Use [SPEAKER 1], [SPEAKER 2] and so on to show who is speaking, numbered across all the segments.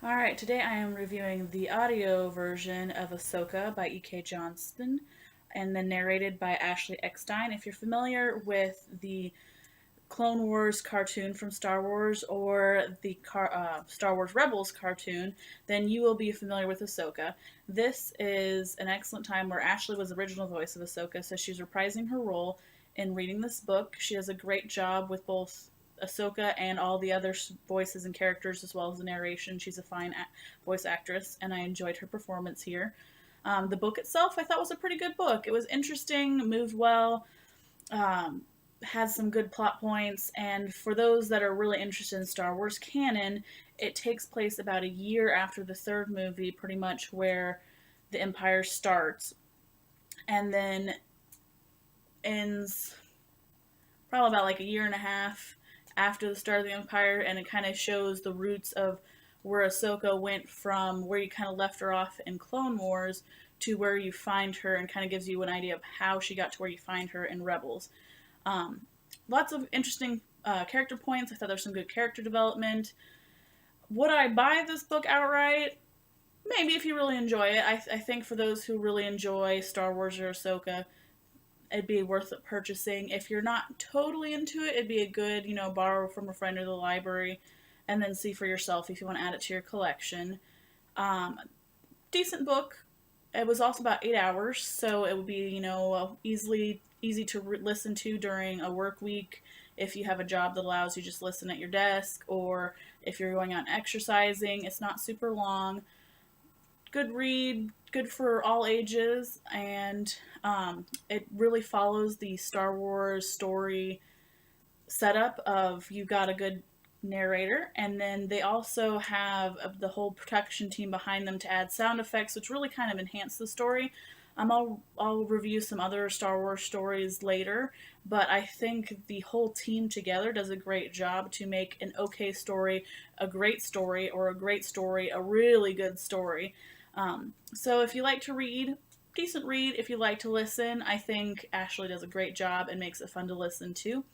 [SPEAKER 1] Alright, today I am reviewing the audio version of Ahsoka by E.K. Johnston and then narrated by Ashley Eckstein. If you're familiar with the Clone Wars cartoon from Star Wars or the Star Wars Rebels cartoon, then you will be familiar with Ahsoka. This is an excellent time where Ashley was the original voice of Ahsoka, so she's reprising her role in reading this book. She does a great job with both Ahsoka and all the other voices and characters, as well as the narration. She's a fine voice actress, and I enjoyed her performance here. The book itself, I thought, was a pretty good book. It was interesting, moved well, um, had some good plot points, and for those that are really interested in Star Wars canon, it takes place about a year after the third movie, pretty much where the Empire starts, and then ends probably about like a year and a half after the start of the Empire, and it kind of shows the roots of where Ahsoka went from where you kind of left her off in Clone Wars to where you find her, and kind of gives you an idea of how she got to where you find her in Rebels. Um, Lots of interesting character points. I thought there was some good character development. Would I buy this book outright? Maybe if you really enjoy it. I think for those who really enjoy Star Wars or Ahsoka, it'd be worth it purchasing. If you're not totally into it, it'd be a good, borrow from a friend or the library and then see for yourself if you want to add it to your collection. Um, Decent book. It was also about 8 hours, so it would be, easy to listen to during a work week if you have a job that allows you just listen at your desk, or if you're going out and exercising. It's not super long. Good read, good for all ages, and it really follows the Star Wars story setup of you've got a good narrator, and then they also have the whole production team behind them to add sound effects, which really kind of enhance the story. I'll review some other Star Wars stories later, but I think the whole team together does a great job to make an okay story a great story, or a great story a really good story. So if you like to read, decent read. If you like to listen, I think Ashley does a great job and makes it fun to listen to.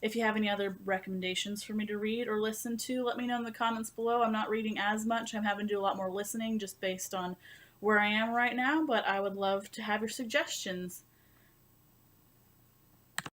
[SPEAKER 1] If you have any other recommendations for me to read or listen to, let me know in the comments below. I'm not reading as much. I'm having to do a lot more listening just based on where I am right now, but I would love to have your suggestions.